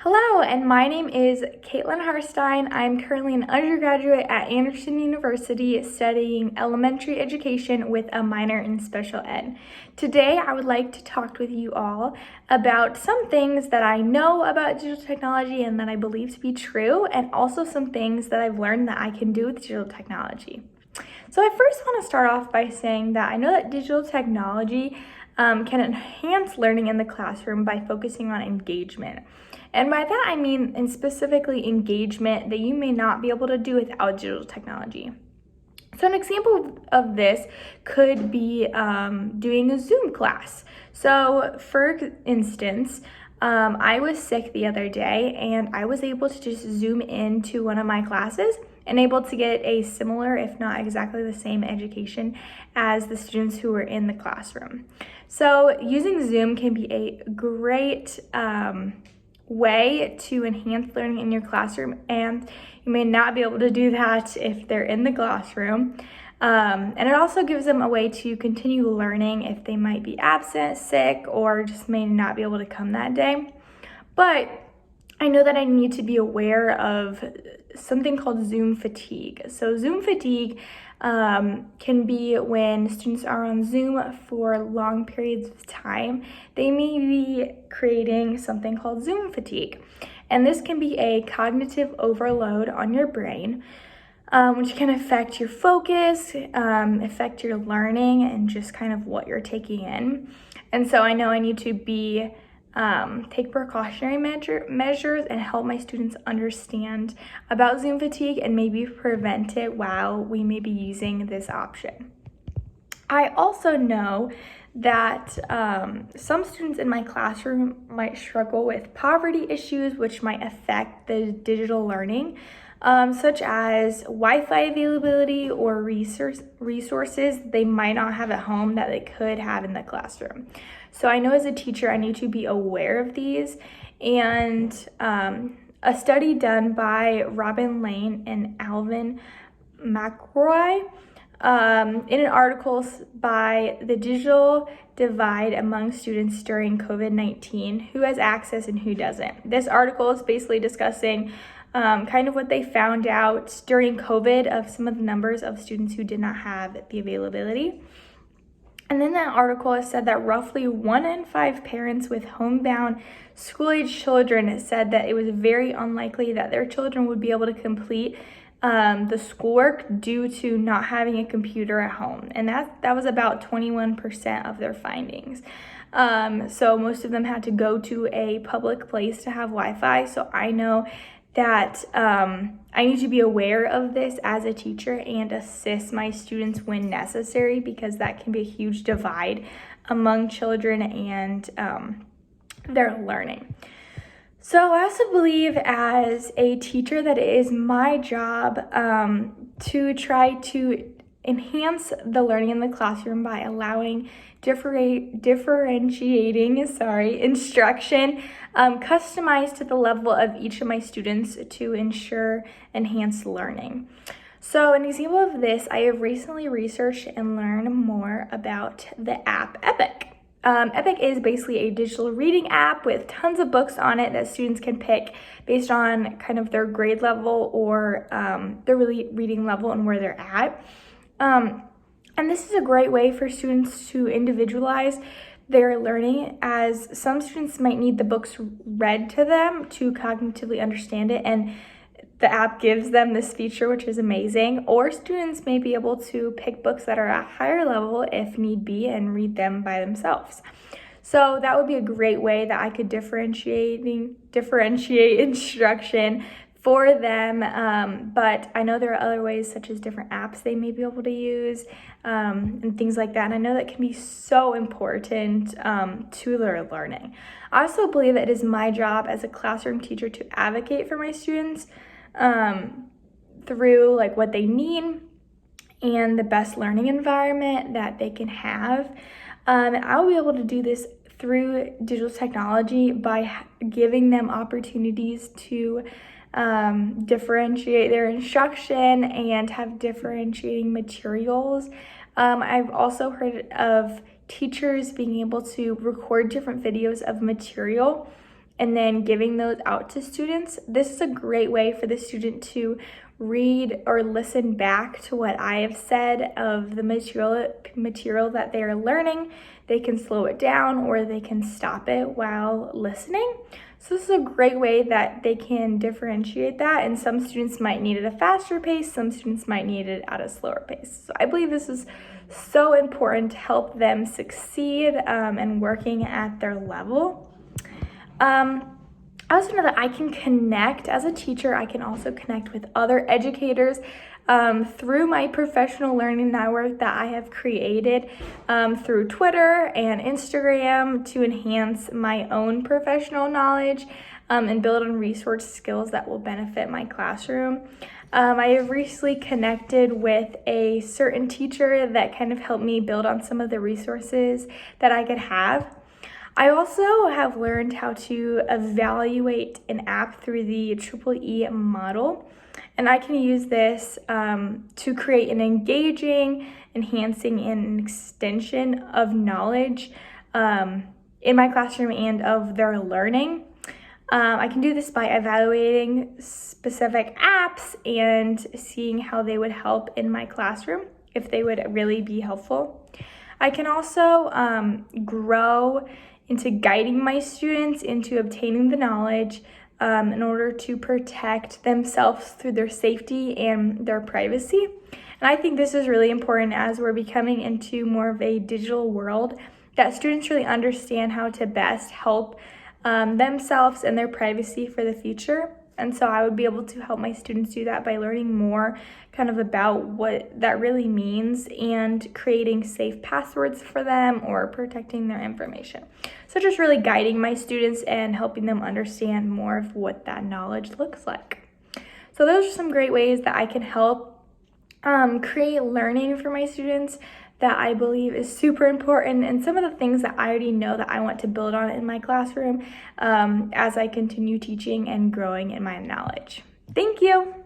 Hello, and my name is Caitlin Harstein. I'm currently an undergraduate at Anderson University studying elementary education with a minor in special ed. Today, I would like to talk with you all about some things that I know about digital technology and that I believe to be true, and also some things that I've learned that I can do with digital technology. So I first want to start off by saying that I know that digital technology can enhance learning in the classroom by focusing on engagement. And by that I mean, and specifically engagement that you may not be able to do without digital technology. So an example of this could be doing a Zoom class. So for instance, I was sick the other day and I was able to just zoom into one of my classes and able to get a similar, if not exactly the same education as the students who were in the classroom. So using Zoom can be a great way to enhance learning in your classroom, and you may not be able to do that if they're in the classroom. And it also gives them a way to continue learning if they might be absent, sick, or just may not be able to come that day. But I know that I need to be aware of something called Zoom fatigue. So Zoom fatigue can be when students are on Zoom for long periods of time. They may be creating something called Zoom fatigue. And this can be a cognitive overload on your brain, which can affect your focus, affect your learning, and just kind of what you're taking in. And so I know I need to take precautionary measures and help my students understand about Zoom fatigue and maybe prevent it while we may be using this option. I also know that some students in my classroom might struggle with poverty issues, which might affect the digital learning, such as Wi-Fi availability or resources they might not have at home that they could have in the classroom. So I know as a teacher, I need to be aware of these. And a study done by Robin Lane and Alvin McRoy in an article by The Digital Divide Among Students During COVID-19, Who Has Access and Who Doesn't. This article is basically discussing kind of what they found out during COVID of some of the numbers of students who did not have the availability. And then that article has said that roughly 1 in 5 parents with homebound school-age children said that it was very unlikely that their children would be able to complete the schoolwork due to not having a computer at home. And that was about 21% of their findings. So most of them had to go to a public place to have Wi-Fi. So I know that I need to be aware of this as a teacher and assist my students when necessary, because that can be a huge divide among children and their learning. So I also believe as a teacher that it is my job to try to enhance the learning in the classroom by allowing differentiating instruction customized to the level of each of my students to ensure enhanced learning. So an example of this, I have recently researched and learned more about the app Epic. Epic is basically a digital reading app with tons of books on it that students can pick based on kind of their grade level or their reading level and where they're at. And this is a great way for students to individualize their learning, as some students might need the books read to them to cognitively understand it, and the app gives them this feature, which is amazing. Or students may be able to pick books that are at a higher level if need be and read them by themselves. So that would be a great way that I could differentiate instruction for them, but I know there are other ways, such as different apps they may be able to use and things like that. And I know that can be so important to their learning. I also believe that it is my job as a classroom teacher to advocate for my students through like what they need and the best learning environment that they can have. And I will be able to do this through digital technology by giving them opportunities to differentiate their instruction and have differentiating materials. I've also heard of teachers being able to record different videos of material and then giving those out to students. This is a great way for the student to read or listen back to what I have said of the material that they are learning. They can slow it down or they can stop it while listening. So this is a great way that they can differentiate that, and some students might need it at a faster pace, some students might need it at a slower pace. So I believe this is so important to help them succeed and working at their level. I also know that I can connect as a teacher. I can also connect with other educators through my professional learning network that I have created through Twitter and Instagram to enhance my own professional knowledge and build on resource skills that will benefit my classroom. I have recently connected with a certain teacher that kind of helped me build on some of the resources that I could have. I also have learned how to evaluate an app through the EEE model, and I can use this to create an engaging, enhancing, and an extension of knowledge in my classroom and of their learning. I can do this by evaluating specific apps and seeing how they would help in my classroom, if they would really be helpful. I can also grow into guiding my students into obtaining the knowledge in order to protect themselves through their safety and their privacy. And I think this is really important as we're becoming into more of a digital world, that students really understand how to best help themselves and their privacy for the future. And so I would be able to help my students do that by learning more kind of about what that really means and creating safe passwords for them or protecting their information. So just really guiding my students and helping them understand more of what that knowledge looks like. So those are some great ways that I can help create learning for my students that I believe is super important, and some of the things that I already know that I want to build on in my classroom as I continue teaching and growing in my knowledge. Thank you.